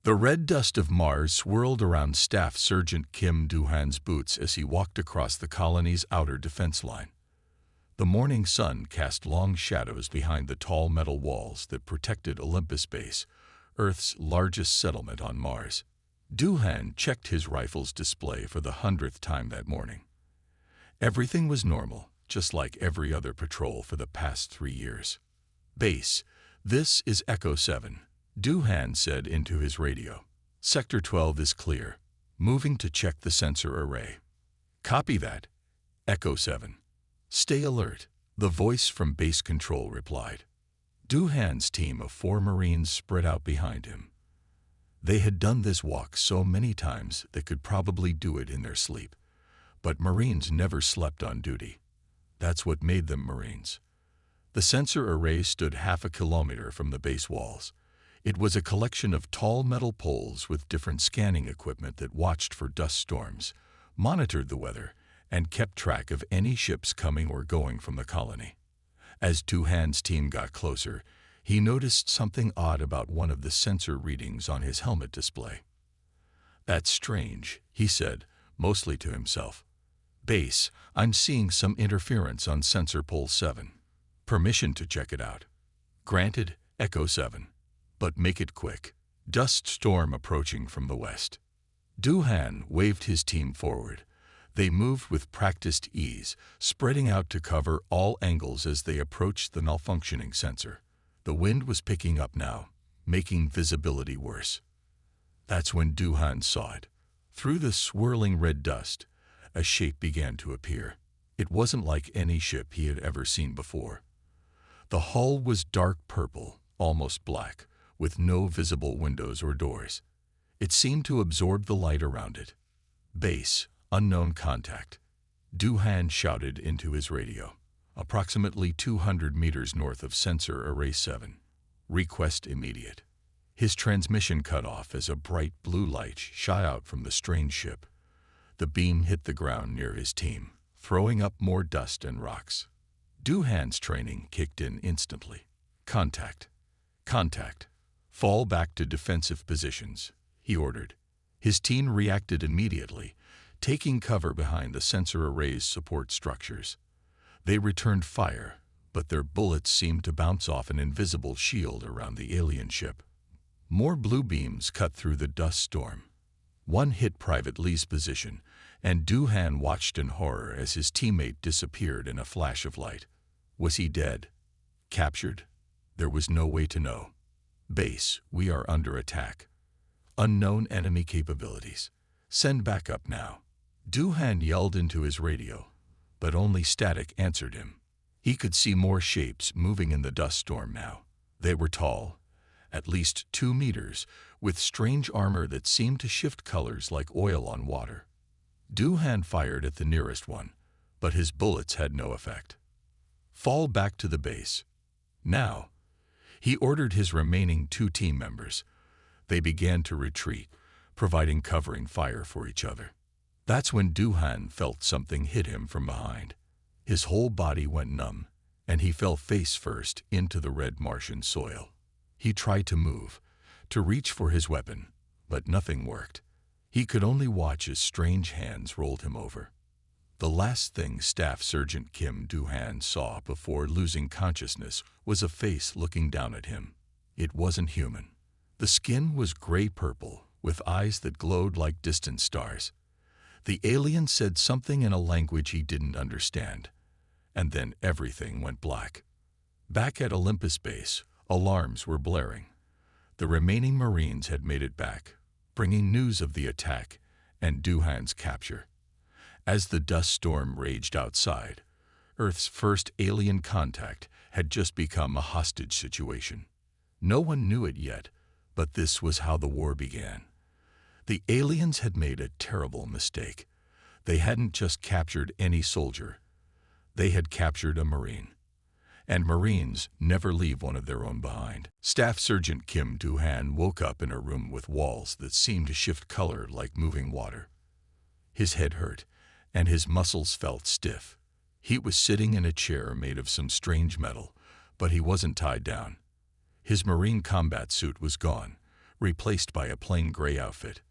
The red dust of Mars swirled around Staff Sergeant Kim Doohan's boots as he walked across the colony's outer defense line. The morning sun cast long shadows behind the tall metal walls that protected Olympus Base, Earth's largest settlement on Mars. Doohan checked his rifle's display for the 100th time that morning. Everything was normal, just like every other patrol for the past 3 years. "Base, this is Echo 7, Doohan said into his radio. "Sector 12 is clear. Moving to check the sensor array." "Copy that, Echo 7. Stay alert," the voice from base control replied. Doohan's team of 4 Marines spread out behind him. They had done this walk so many times they could probably do it in their sleep. But Marines never slept on duty. That's what made them Marines. The sensor array stood half a kilometer from the base walls. It was a collection of tall metal poles with different scanning equipment that watched for dust storms, monitored the weather, and kept track of any ships coming or going from the colony. As Doohan's team got closer, he noticed something odd about one of the sensor readings on his helmet display. "That's strange," he said, mostly to himself. "Base, I'm seeing some interference on sensor pole 7. Permission to check it out." "Granted, Echo 7. But make it quick. Dust storm approaching from the west." Doohan waved his team forward. They moved with practiced ease, spreading out to cover all angles as they approached the malfunctioning sensor. The wind was picking up now, making visibility worse. That's when Doohan saw it. Through the swirling red dust, a shape began to appear. It wasn't like any ship he had ever seen before. The hull was dark purple, almost black, with no visible windows or doors. It seemed to absorb the light around it. "Base, unknown contact," Doohan shouted into his radio. "Approximately 200 meters north of sensor array 7. Request immediate." His transmission cut off as a bright blue light shot out from the strange ship. The beam hit the ground near his team, throwing up more dust and rocks. Doohan's training kicked in instantly. "Contact. Contact. Fall back to defensive positions," he ordered. His team reacted immediately, taking cover behind the sensor array's support structures. They returned fire, but their bullets seemed to bounce off an invisible shield around the alien ship. More blue beams cut through the dust storm. One hit Private Lee's position, and Doohan watched in horror as his teammate disappeared in a flash of light. Was he dead? Captured? There was no way to know. "Base, we are under attack. Unknown enemy capabilities. Send backup now." Doohan yelled into his radio, but only static answered him. He could see more shapes moving in the dust storm now. They were tall, at least 2 meters, with strange armor that seemed to shift colors like oil on water. Doohan fired at the nearest one, but his bullets had no effect. "Fall back to the base. Now." He ordered his remaining 2 team members. They began to retreat, providing covering fire for each other. That's when Doohan felt something hit him from behind. His whole body went numb, and he fell face first into the red Martian soil. He tried to move, to reach for his weapon, but nothing worked. He could only watch as strange hands rolled him over. The last thing Staff Sergeant Kim Doohan saw before losing consciousness was a face looking down at him. It wasn't human. The skin was gray-purple, with eyes that glowed like distant stars. The alien said something in a language he didn't understand, and then everything went black. Back at Olympus Base, alarms were blaring. The remaining Marines had made it back, bringing news of the attack and Doohan's capture. As the dust storm raged outside, Earth's first alien contact had just become a hostage situation. No one knew it yet, but this was how the war began. The aliens had made a terrible mistake. They hadn't just captured any soldier. They had captured a Marine. And Marines never leave one of their own behind. Staff Sergeant Kim Doohan woke up in a room with walls that seemed to shift color like moving water. His head hurt, and his muscles felt stiff. He was sitting in a chair made of some strange metal, but he wasn't tied down. His Marine combat suit was gone, replaced by a plain gray outfit.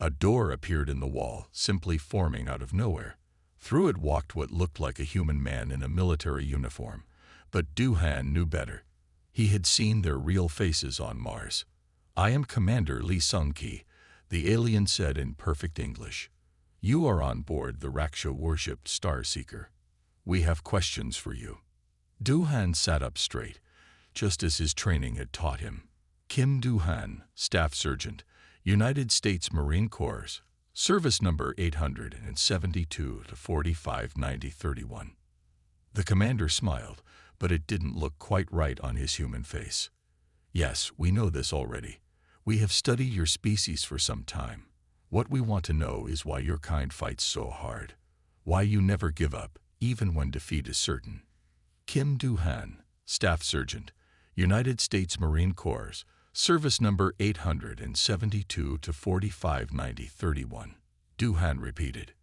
A door appeared in the wall, simply forming out of nowhere. Through it walked what looked like a human man in a military uniform. But Duhan knew better. He had seen their real faces on Mars. "I am Commander Lee Sung-ki," the alien said in perfect English. "You are on board the Raksha warship Starseeker. We have questions for you." Duhan sat up straight, just as his training had taught him. Kim Duhan, Staff Sergeant, United States Marine Corps, Service Number 872 to 459031. The commander smiled, but it didn't look quite right on his human face. "Yes, we know this already. We have studied your species for some time. What we want to know is why your kind fights so hard. Why you never give up, even when defeat is certain." Kim Duhan, Staff Sergeant, United States Marine Corps, Service Number 872 to 459031. Duhan repeated.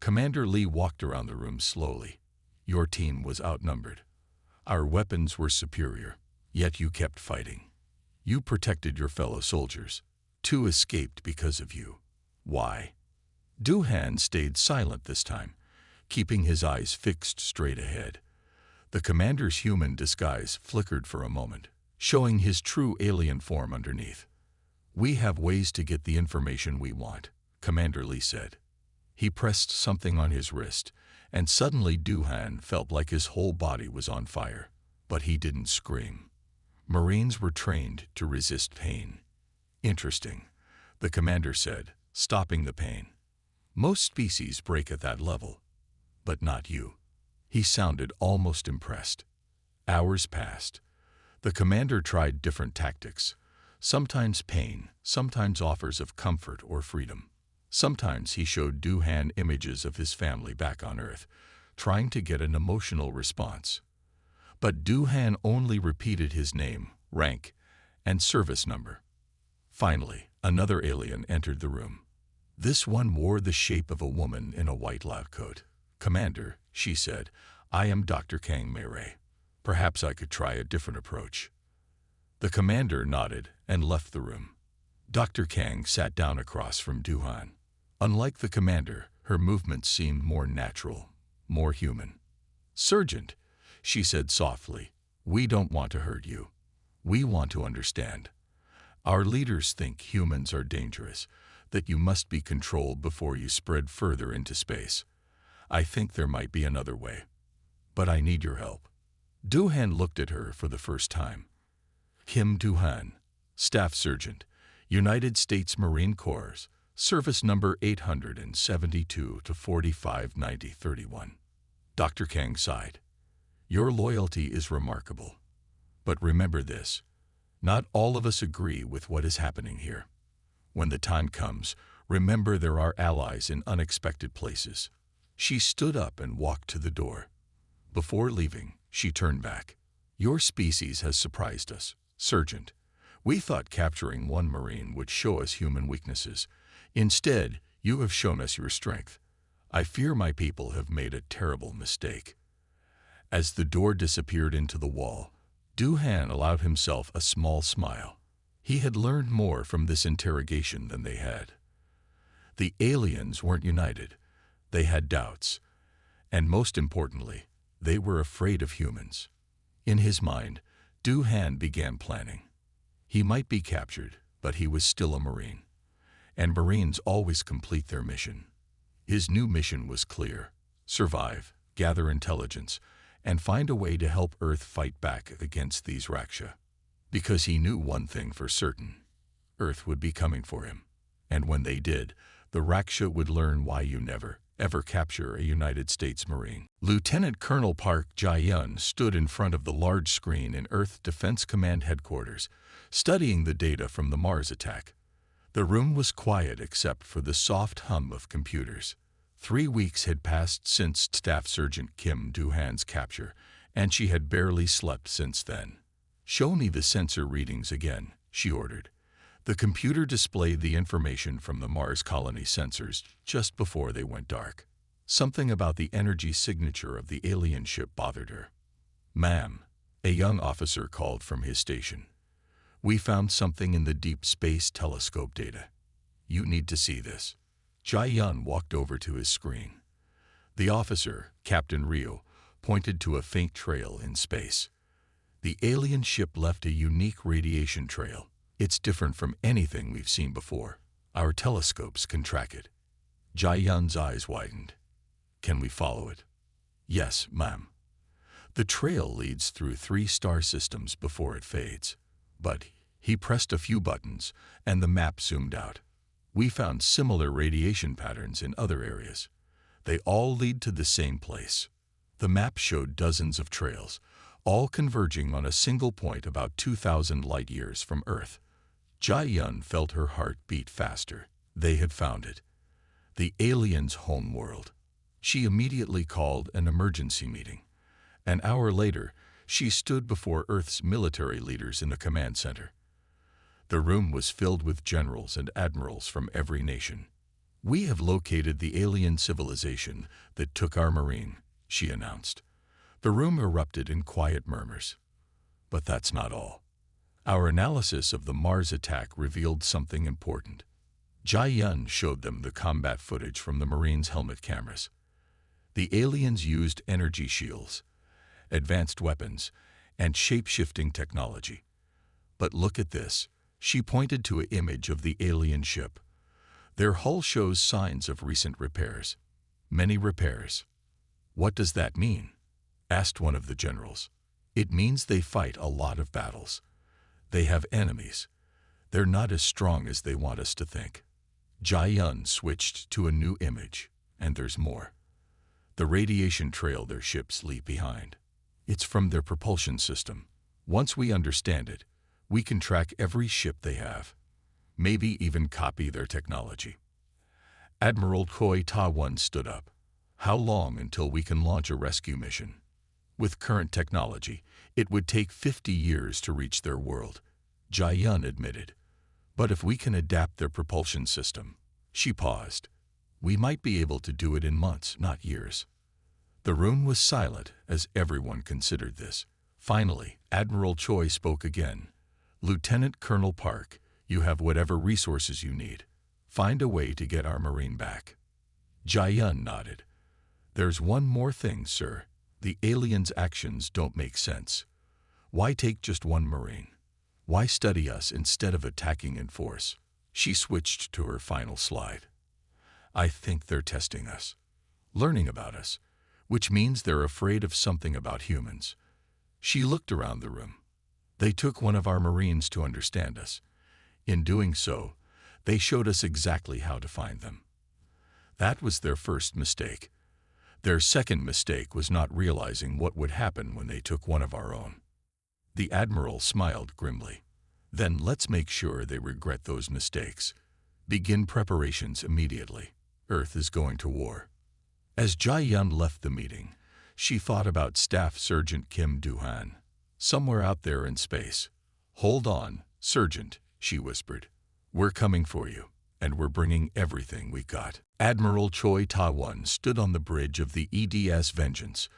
Commander Lee walked around the room slowly. "Your team was outnumbered. Our weapons were superior, yet you kept fighting. You protected your fellow soldiers. 2 escaped because of you. Why?" Duhan stayed silent this time, keeping his eyes fixed straight ahead. The commander's human disguise flickered for a moment, showing his true alien form underneath. "We have ways to get the information we want," Commander Lee said. He pressed something on his wrist, and suddenly Duhan felt like his whole body was on fire. But he didn't scream. Marines were trained to resist pain. "Interesting," the commander said, stopping the pain. "Most species break at that level, but not you." He sounded almost impressed. Hours passed. The commander tried different tactics. Sometimes pain, sometimes offers of comfort or freedom. Sometimes he showed Duhan images of his family back on Earth, trying to get an emotional response. But Duhan only repeated his name, rank, and service number. Finally, another alien entered the room. This one wore the shape of a woman in a white lab coat. "Commander," she said, "I am Dr. Kang Mei. Perhaps I could try a different approach." The commander nodded and left the room. Dr. Kang sat down across from Duhan. Unlike the commander, her movements seemed more natural, more human. "Sergeant," she said softly, "we don't want to hurt you. We want to understand. Our leaders think humans are dangerous, that you must be controlled before you spread further into space. I think there might be another way. But I need your help." Duhan looked at her for the first time. Kim Duhan, Staff Sergeant, United States Marine Corps, Service Number 872 to 459031. Dr. Kang sighed. "Your loyalty is remarkable. But remember this, not all of us agree with what is happening here. When the time comes, remember there are allies in unexpected places." She stood up and walked to the door. Before leaving, she turned back. "Your species has surprised us, Sergeant. We thought capturing one Marine would show us human weaknesses. Instead, you have shown us your strength. I fear my people have made a terrible mistake." As the door disappeared into the wall, Duhan allowed himself a small smile. He had learned more from this interrogation than they had. The aliens weren't united. They had doubts. And most importantly, they were afraid of humans. In his mind, Duhan began planning. He might be captured, but he was still a Marine. And Marines always complete their mission. His new mission was clear: survive, gather intelligence, and find a way to help Earth fight back against these Raksha. Because he knew one thing for certain: Earth would be coming for him. And when they did, the Raksha would learn why you never, ever capture a United States Marine. Lieutenant Colonel Park Jae-yun stood in front of the large screen in Earth Defense Command headquarters, studying the data from the Mars attack. The room was quiet except for the soft hum of computers. 3 weeks had passed since Staff Sergeant Kim Duhan's capture, and she had barely slept since then. "Show me the sensor readings again," she ordered. The computer displayed the information from the Mars colony sensors just before they went dark. Something about the energy signature of the alien ship bothered her. "Ma'am," a young officer called from his station. We found something in the Deep Space Telescope data. You need to see this. Jai Yun walked over to his screen. The officer, Captain Rio, pointed to a faint trail in space. The alien ship left a unique radiation trail. It's different from anything we've seen before. Our telescopes can track it. Jai Yun's eyes widened. Can we follow it? Yes, ma'am. The trail leads through 3 star systems before it fades. But he pressed a few buttons, and the map zoomed out. We found similar radiation patterns in other areas. They all lead to the same place. The map showed dozens of trails, all converging on a single point about 2,000 light-years from Earth. Jai Yun felt her heart beat faster. They had found it. The aliens' home world. She immediately called an emergency meeting. An hour later, she stood before Earth's military leaders in the command center. The room was filled with generals and admirals from every nation. We have located the alien civilization that took our marine, she announced. The room erupted in quiet murmurs. But that's not all. Our analysis of the Mars attack revealed something important. Jai Yun showed them the combat footage from the Marines' helmet cameras. The aliens used energy shields, advanced weapons, and shape-shifting technology. But look at this. She pointed to an image of the alien ship. Their hull shows signs of recent repairs. Many repairs. What does that mean? Asked one of the generals. It means they fight a lot of battles. They have enemies. They're not as strong as they want us to think. Jai Yun switched to a new image, and there's more. The radiation trail their ships leave behind. It's from their propulsion system. Once we understand it, we can track every ship they have. Maybe even copy their technology. Admiral Choi Ta-won stood up. How long until we can launch a rescue mission? With current technology, it would take 50 years to reach their world, Jai Yun admitted. But if we can adapt their propulsion system, she paused. We might be able to do it in months, not years. The room was silent as everyone considered this. Finally, Admiral Choi spoke again. Lieutenant Colonel Park, you have whatever resources you need. Find a way to get our marine back. Jai Yun nodded. There's one more thing, sir. The aliens' actions don't make sense. Why take just one marine? Why study us instead of attacking in force? She switched to her final slide. I think they're testing us, learning about us, which means they're afraid of something about humans. She looked around the room. They took one of our Marines to understand us. In doing so, they showed us exactly how to find them. That was their first mistake. Their second mistake was not realizing what would happen when they took one of our own. The Admiral smiled grimly. Then let's make sure they regret those mistakes. Begin preparations immediately. Earth is going to war. As Jai Yun left the meeting, she thought about Staff Sergeant Kim Do-han, somewhere out there in space. Hold on, Sergeant, she whispered. We're coming for you, and we're bringing everything we got. Admiral Choi Ta-won stood on the bridge of the EDS Vengeance,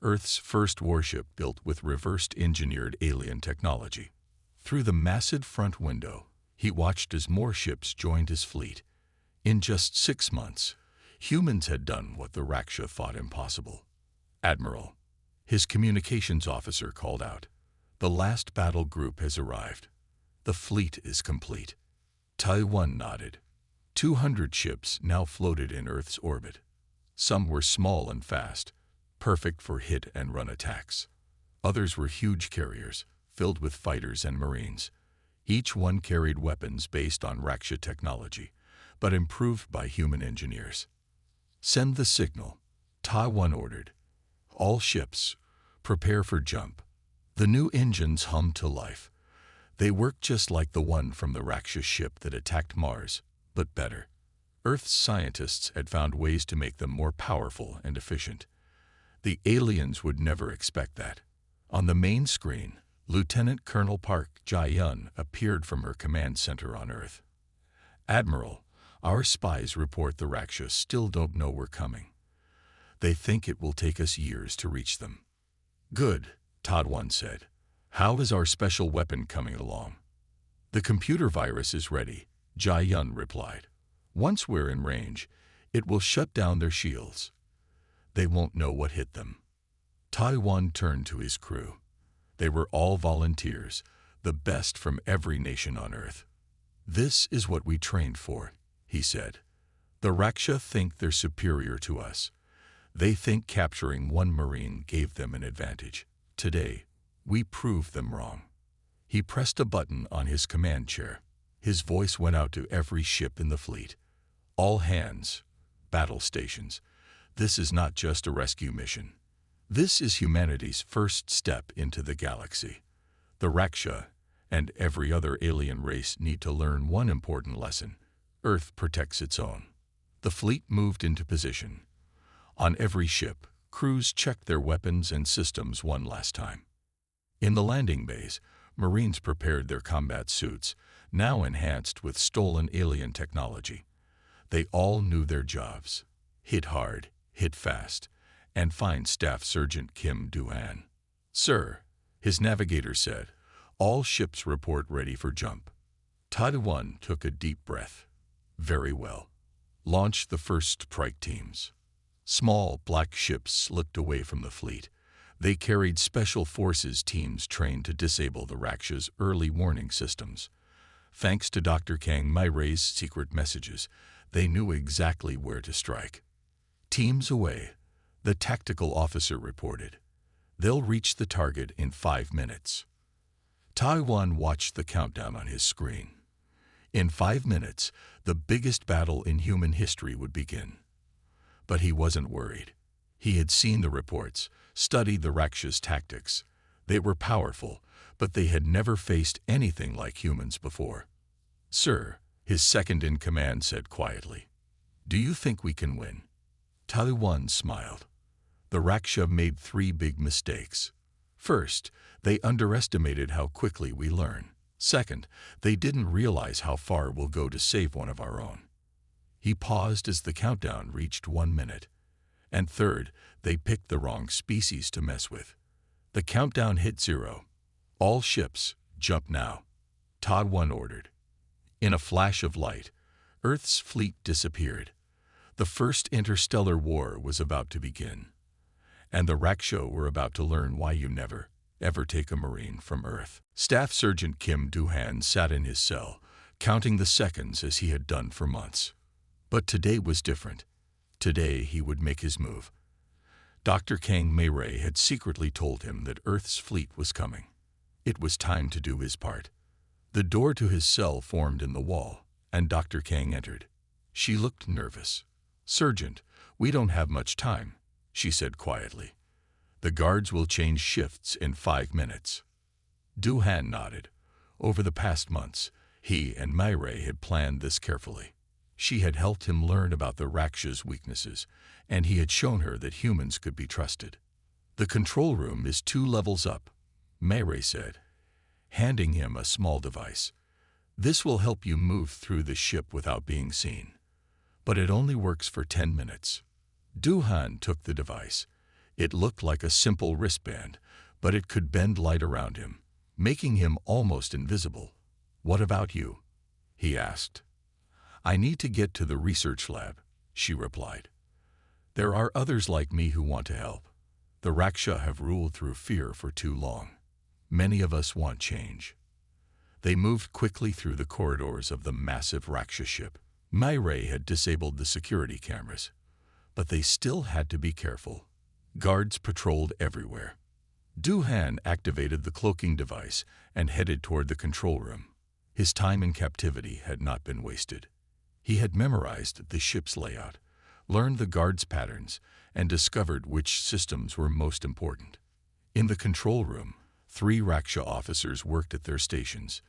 Earth's first warship built with reversed-engineered alien technology. Through the massive front window, he watched as more ships joined his fleet. In just 6 months, humans had done what the Raksha thought impossible. Admiral, his communications officer called out. The last battle group has arrived. The fleet is complete. Taiwan nodded. 200 ships now floated in Earth's orbit. Some were small and fast, perfect for hit-and-run attacks. Others were huge carriers, filled with fighters and marines. Each one carried weapons based on Raksha technology, but improved by human engineers. Send the signal, Taiwan ordered. All ships, prepare for jump. The new engines hummed to life. They worked just like the one from the Raksha ship that attacked Mars, but better. Earth's scientists had found ways to make them more powerful and efficient. The aliens would never expect that. On the main screen, Lieutenant Colonel Park Jae-yun appeared from her command center on Earth. Admiral, our spies report the Raksha still don't know we're coming. They think it will take us years to reach them. Good, Taiwan said. How is our special weapon coming along? The computer virus is ready, Jai Yun replied. Once we're in range, it will shut down their shields. They won't know what hit them. Taiwan turned to his crew. They were all volunteers, the best from every nation on Earth. This is what we trained for, he said. The Raksha think they're superior to us. They think capturing one Marine gave them an advantage. Today, we proved them wrong. He pressed a button on his command chair. His voice went out to every ship in the fleet. All hands, battle stations. This is not just a rescue mission. This is humanity's first step into the galaxy. The Raksha and every other alien race need to learn one important lesson. Earth protects its own. The fleet moved into position. On every ship, crews checked their weapons and systems one last time. In the landing bays, Marines prepared their combat suits, now enhanced with stolen alien technology. They all knew their jobs. Hit hard, hit fast, and find Staff Sergeant Kim Do-han. Sir, his navigator said, all ships report ready for jump. Taiwan took a deep breath. Very well. Launch the first strike teams. Small black ships slipped away from the fleet. They carried special forces teams trained to disable the Raksha's early warning systems. Thanks to Dr. Kang Mairei's secret messages, they knew exactly where to strike. Teams away, the tactical officer reported. They'll reach the target in 5 minutes. Taiwan watched the countdown on his screen. In 5 minutes, the biggest battle in human history would begin. But he wasn't worried. He had seen the reports, studied the Raksha's tactics. They were powerful, but they had never faced anything like humans before. Sir, his second-in-command said quietly, do you think we can win? Taiwan smiled. The Raksha made 3 big mistakes. First, they underestimated how quickly we learn. Second, they didn't realize how far we'll go to save one of our own. He paused as the countdown reached 1 minute. And third, they picked the wrong species to mess with. The countdown hit 0. All ships, jump now. Taiwan ordered. In a flash of light, Earth's fleet disappeared. The first interstellar war was about to begin. And the Raksha were about to learn why you never, ever take a Marine from Earth. Staff Sergeant Kim Do-han sat in his cell, counting the seconds as he had done for months. But today was different. Today he would make his move. Dr. Kang Mairei had secretly told him that Earth's fleet was coming. It was time to do his part. The door to his cell formed in the wall, and Dr. Kang entered. She looked nervous. Sergeant, we don't have much time, she said quietly. The guards will change shifts in 5 minutes. Do-han nodded. Over the past months, he and Mairei had planned this carefully. She had helped him learn about the Raksha's weaknesses, and he had shown her that humans could be trusted. The control room is 2 levels up, Mairei said, handing him a small device. This will help you move through the ship without being seen. But it only works for 10 minutes. Do-han took the device. It looked like a simple wristband, but it could bend light around him, making him almost invisible. What about you? He asked. I need to get to the research lab, she replied. There are others like me who want to help. The Raksha have ruled through fear for too long. Many of us want change. They moved quickly through the corridors of the massive Raksha ship. Mairei had disabled the security cameras, but they still had to be careful. Guards patrolled everywhere. Do-han activated the cloaking device and headed toward the control room. His time in captivity had not been wasted. He had memorized the ship's layout, learned the guards' patterns, and discovered which systems were most important. In the control room, 3 Raksha officers worked at their stations.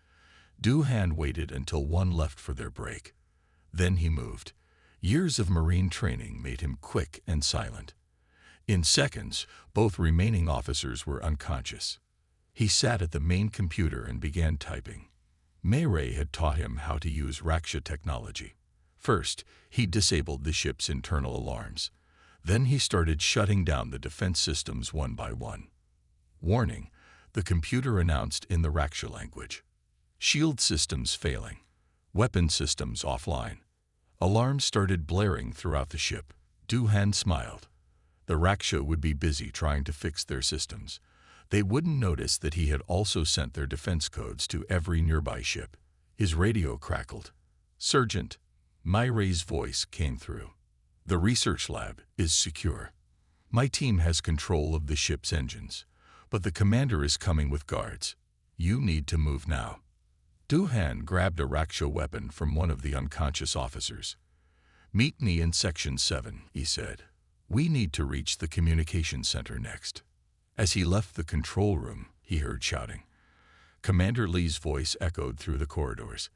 Do-han waited until one left for their break. Then he moved. Years of Marine training made him quick and silent. In seconds, both remaining officers were unconscious. He sat at the main computer and began typing. Mairei had taught him how to use Raksha technology. First, he disabled the ship's internal alarms. Then he started shutting down the defense systems one by one. Warning, the computer announced in the Raksha language. Shield systems failing. Weapon systems offline. Alarms started blaring throughout the ship. Duhan smiled. The Raksha would be busy trying to fix their systems. They wouldn't notice that he had also sent their defense codes to every nearby ship. His radio crackled. "Sergeant," Myray's voice came through. "The research lab is secure. My team has control of the ship's engines, but the commander is coming with guards. You need to move now." Duhan grabbed a Raksha weapon from one of the unconscious officers. "Meet me in Section 7, he said. "We need to reach the communication center next." As he left the control room, he heard shouting. Commander Lee's voice echoed through the corridors.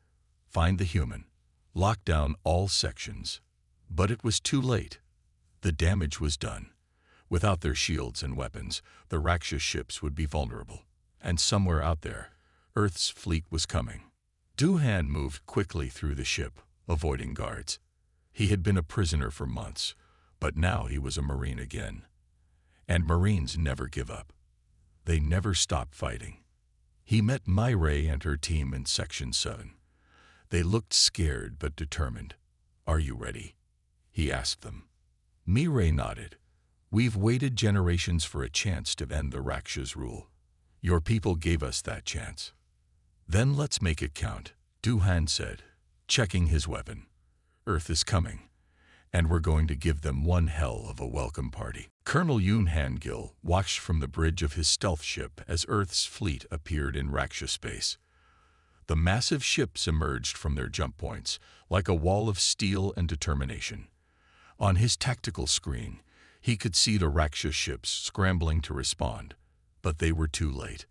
"Find the human. Lock down all sections." But it was too late. The damage was done. Without their shields and weapons, the Raksha ships would be vulnerable. And somewhere out there, Earth's fleet was coming. Duhan moved quickly through the ship, avoiding guards. He had been a prisoner for months, but now he was a Marine again. And Marines never give up. They never stop fighting. He met Myray and her team in Section 7. They looked scared but determined. "Are you ready?" he asked them. Myray nodded. "We've waited generations for a chance to end the Raksha's rule. Your people gave us that chance." "Then let's make it count," Duhan said, checking his weapon. "Earth is coming, and we're going to give them one hell of a welcome party." Colonel Yoon Hangil watched from the bridge of his stealth ship as Earth's fleet appeared in Raksha space. The massive ships emerged from their jump points like a wall of steel and determination. On his tactical screen, he could see the Raksha ships scrambling to respond, but they were too late.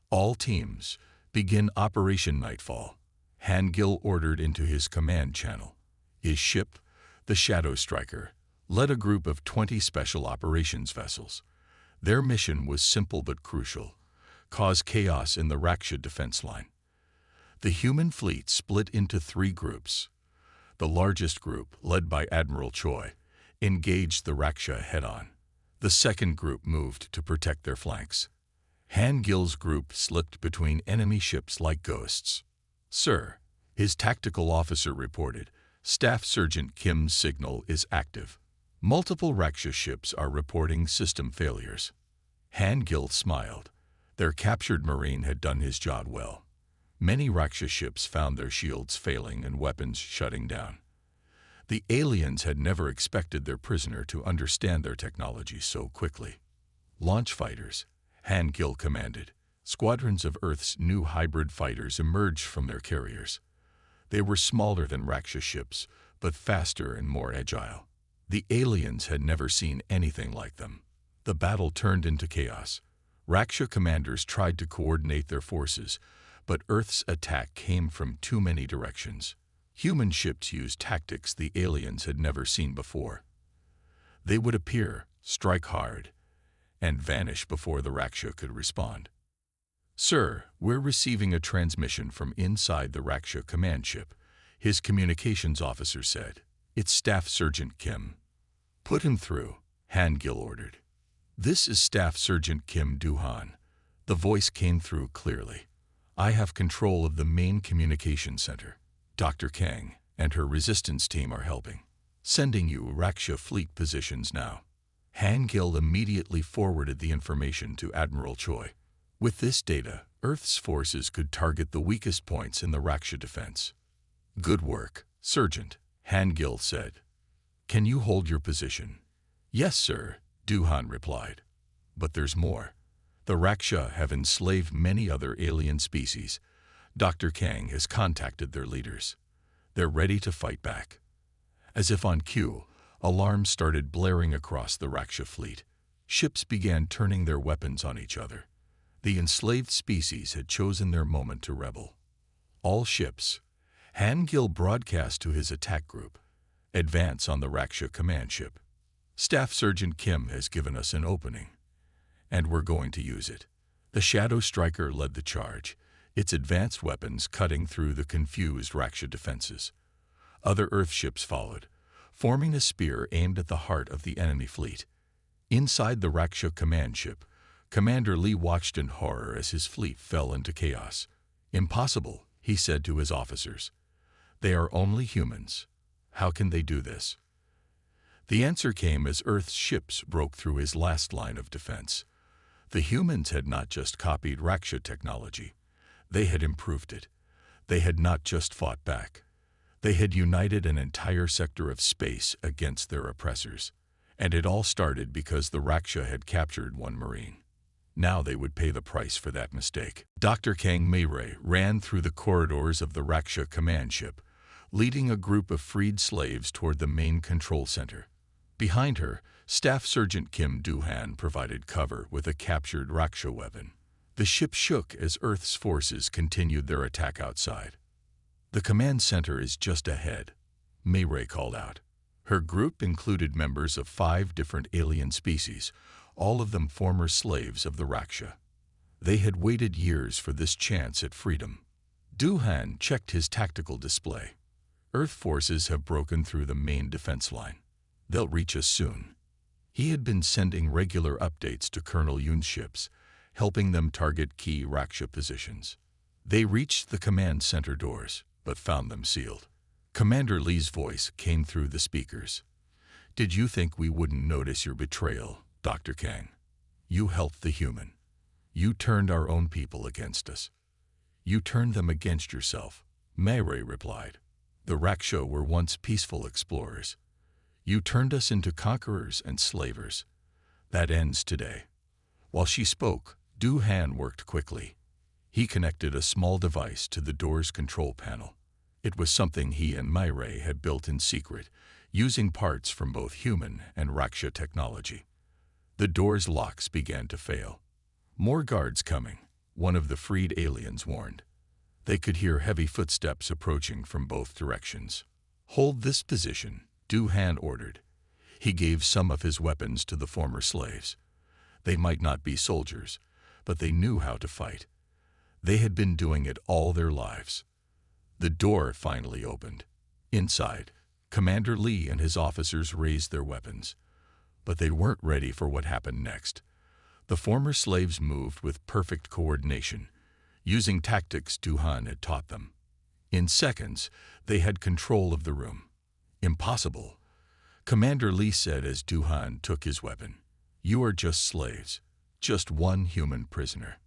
"All teams, begin Operation Nightfall," Hangil ordered into his command channel. His ship, the Shadow Striker, led a group of 20 special operations vessels. Their mission was simple but crucial: cause chaos in the Raksha defense line. The human fleet split into 3 groups. The largest group, led by Admiral Choi, engaged the Raksha head-on. The second group moved to protect their flanks. Hangil's group slipped between enemy ships like ghosts. "Sir," his tactical officer reported, "Staff Sergeant Kim's signal is active. Multiple Raksha ships are reporting system failures." Hangil smiled. Their captured Marine had done his job well. Many Raksha ships found their shields failing and weapons shutting down. The aliens had never expected their prisoner to understand their technology so quickly. "Launch fighters," Hangil commanded. Squadrons of Earth's new hybrid fighters emerged from their carriers. They were smaller than Raksha ships, but faster and more agile. The aliens had never seen anything like them. The battle turned into chaos. Raksha commanders tried to coordinate their forces, but Earth's attack came from too many directions. Human ships used tactics the aliens had never seen before. They would appear, strike hard, and vanish before the Raksha could respond. "Sir, we're receiving a transmission from inside the Raksha command ship," his communications officer said. "It's Staff Sergeant Kim." "Put him through," Hangil ordered. "This is Staff Sergeant Kim Duhan." The voice came through clearly. "I have control of the main communication center. Dr. Kang and her resistance team are helping. Sending you Raksha fleet positions now." Hangil immediately forwarded the information to Admiral Choi. With this data, Earth's forces could target the weakest points in the Raksha defense. "Good work, Sergeant," Hangil said. "Can you hold your position?" "Yes, sir," Duhan replied. "But there's more. The Raksha have enslaved many other alien species. Dr. Kang has contacted their leaders. They're ready to fight back." As if on cue, alarms started blaring across the Raksha fleet. Ships began turning their weapons on each other. The enslaved species had chosen their moment to rebel. "All ships," Hangil broadcast to his attack group, "advance on the Raksha command ship. Staff Sergeant Kim has given us an opening, and we're going to use it." The Shadow Striker led the charge, its advanced weapons cutting through the confused Raksha defenses. Other Earth ships followed, forming a spear aimed at the heart of the enemy fleet. Inside the Raksha command ship, Commander Lee watched in horror as his fleet fell into chaos. "Impossible," he said to his officers. They are only humans. How can they do this? The answer came as Earth's ships broke through his last line of defense. The humans had not just copied Raksha technology. They had improved it. They had not just fought back. They had united an entire sector of space against their oppressors. And it all started because the Raksha had captured one Marine. Now they would pay the price for that mistake. Dr. Kang Mei ran through the corridors of the Raksha command ship, leading a group of freed slaves toward the main control center. Behind her, Staff Sergeant Kim Do-han provided cover with a captured Raksha weapon. The ship shook as Earth's forces continued their attack outside. The command center is just ahead, Mei called out. Her group included members of 5 different alien species, all of them former slaves of the Raksha. They had waited years for this chance at freedom. Do-han checked his tactical display. Earth forces have broken through the main defense line. They'll reach us soon. He had been sending regular updates to Colonel Yoon's ships, helping them target key Raksha positions. They reached the command center doors, but found them sealed. Commander Lee's voice came through the speakers. Did you think we wouldn't notice your betrayal, Dr. Kang? You helped the human. You turned our own people against us. You turned them against yourself, Mei replied. The Raksha were once peaceful explorers. You turned us into conquerors and slavers. That ends today. While she spoke, Do-han worked quickly. He connected a small device to the door's control panel. It was something he and Mei had built in secret, using parts from both human and Raksha technology. The door's locks began to fail. More guards coming, one of the freed aliens warned. They could hear heavy footsteps approaching from both directions. Hold this position, Do-han ordered. He gave some of his weapons to the former slaves. They might not be soldiers, but they knew how to fight. They had been doing it all their lives. The door finally opened. Inside, Commander Lee and his officers raised their weapons. But they weren't ready for what happened next. The former slaves moved with perfect coordination, using tactics Do-han had taught them. In seconds, they had control of the room. Impossible, Commander Lee said as Do-han took his weapon. You are just slaves, just one human prisoner.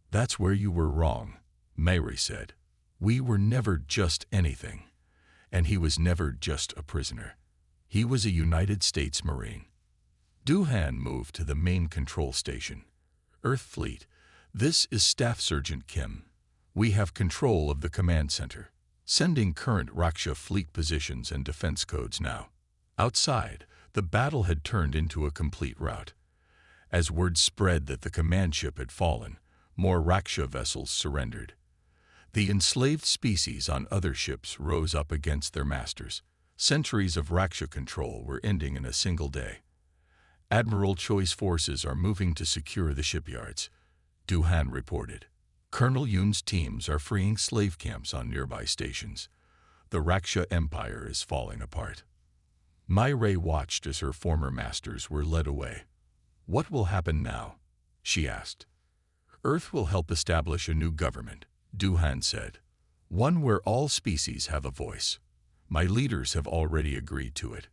That's where you were wrong, Mei said. We were never just anything, and he was never just a prisoner. He was a United States Marine. Do-han moved to the main control station. Earth Fleet, this is Staff Sergeant Kim. We have control of the command center, sending current Raksha fleet positions and defense codes now. Outside, the battle had turned into a complete rout. As word spread that the command ship had fallen, more Raksha vessels surrendered. The enslaved species on other ships rose up against their masters. Centuries of Raksha control were ending in a single day. Admiral Choi's forces are moving to secure the shipyards, Do-han reported. Colonel Yoon's teams are freeing slave camps on nearby stations. The Raksha Empire is falling apart. Mei watched as her former masters were led away. What will happen now? She asked. Earth will help establish a new government, Do-han said. One where all species have a voice. My leaders have already agreed to it.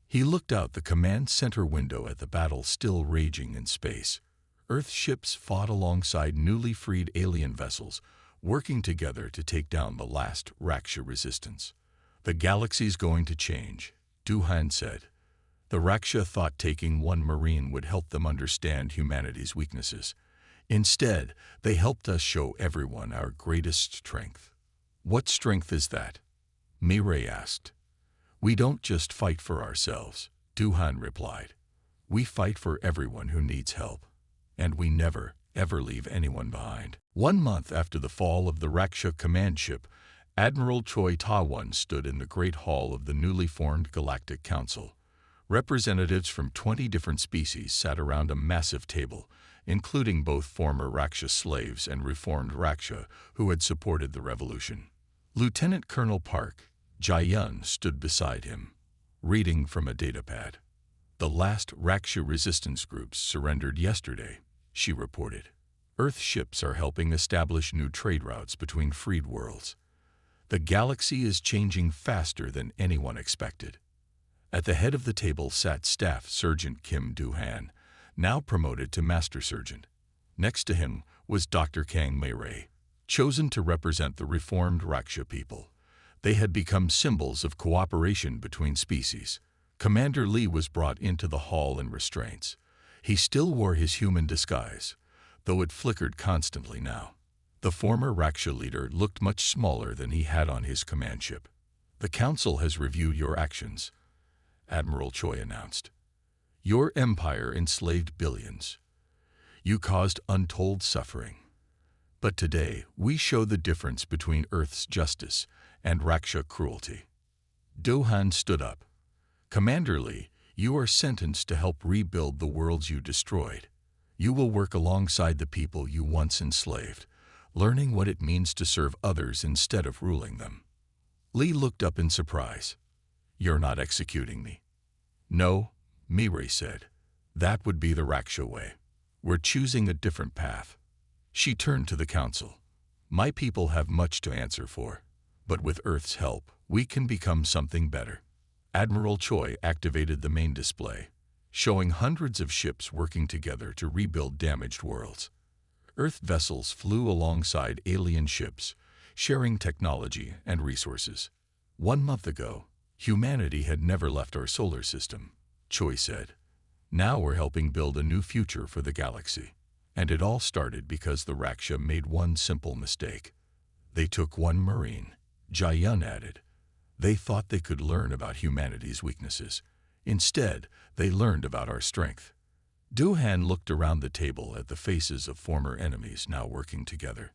He looked out the command center window at the battle still raging in space. Earth ships fought alongside newly freed alien vessels, working together to take down the last Raksha resistance. The galaxy's going to change, Do-han said. The Raksha thought taking one Marine would help them understand humanity's weaknesses. Instead, they helped us show everyone our greatest strength. What strength is that? Mei asked. We don't just fight for ourselves, Do-han replied. We fight for everyone who needs help. And we never, ever leave anyone behind. 1 month after the fall of the Raksha command ship, Admiral Choi Ta-won stood in the Great Hall of the newly formed Galactic Council. Representatives from 20 different species sat around a massive table, including both former Raksha slaves and reformed Raksha who had supported the revolution. Lieutenant Colonel Park Jae-yun stood beside him, reading from a datapad. The last Raksha resistance groups surrendered yesterday, she reported. Earth ships are helping establish new trade routes between freed worlds. The galaxy is changing faster than anyone expected. At the head of the table sat Staff Sergeant Kim Do-han, now promoted to Master Sergeant. Next to him was Dr. Kang Mei-rei, chosen to represent the reformed Raksha people. They had become symbols of cooperation between species. Commander Lee was brought into the hall in restraints. He still wore his human disguise, though it flickered constantly now. The former Raksha leader looked much smaller than he had on his command ship. "The Council has reviewed your actions," Admiral Choi announced. "Your empire enslaved billions. You caused untold suffering. But today, we show the difference between Earth's justice and Raksha cruelty." Do-han stood up. "Commander Lee, you are sentenced to help rebuild the worlds you destroyed. You will work alongside the people you once enslaved, learning what it means to serve others instead of ruling them." Lee looked up in surprise. "You're not executing me." "No," Mei-rei said. "That would be the Raksha way. We're choosing a different path." She turned to the council. "My people have much to answer for, but with Earth's help, we can become something better." Admiral Choi activated the main display, showing hundreds of ships working together to rebuild damaged worlds. Earth vessels flew alongside alien ships, sharing technology and resources. "1 month ago, humanity had never left our solar system," Choi said. "Now we're helping build a new future for the galaxy. And it all started because the Raksha made one simple mistake. They took one Marine," Jae-yun added. "They thought they could learn about humanity's weaknesses. Instead, they learned about our strength." Do-han looked around the table at the faces of former enemies now working together.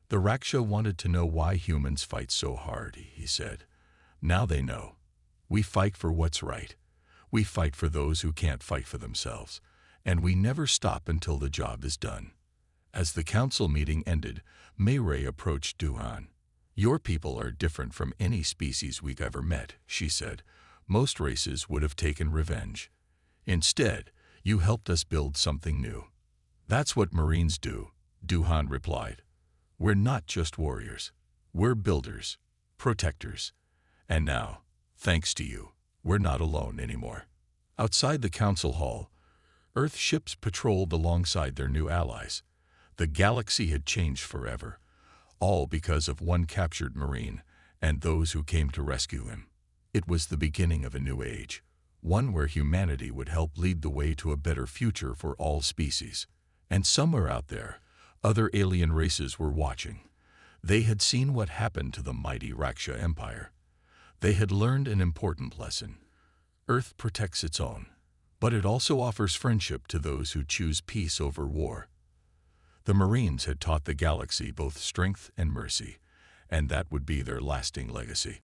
"The Raksha wanted to know why humans fight so hard," he said. "Now they know. We fight for what's right. We fight for those who can't fight for themselves. And we never stop until the job is done." As the council meeting ended, Mei-rei approached Do-han. "Your people are different from any species we've ever met," she said. "Most races would have taken revenge. Instead, you helped us build something new." "That's what Marines do," Do-han replied. "We're not just warriors. We're builders, protectors. And now, thanks to you, we're not alone anymore." Outside the council hall, Earth ships patrolled alongside their new allies. The galaxy had changed forever, all because of one captured Marine and those who came to rescue him. It was the beginning of a new age, one where humanity would help lead the way to a better future for all species. And somewhere out there, other alien races were watching. They had seen what happened to the mighty Raksha Empire. They had learned an important lesson. Earth protects its own, but it also offers friendship to those who choose peace over war. The Marines had taught the galaxy both strength and mercy, and that would be their lasting legacy.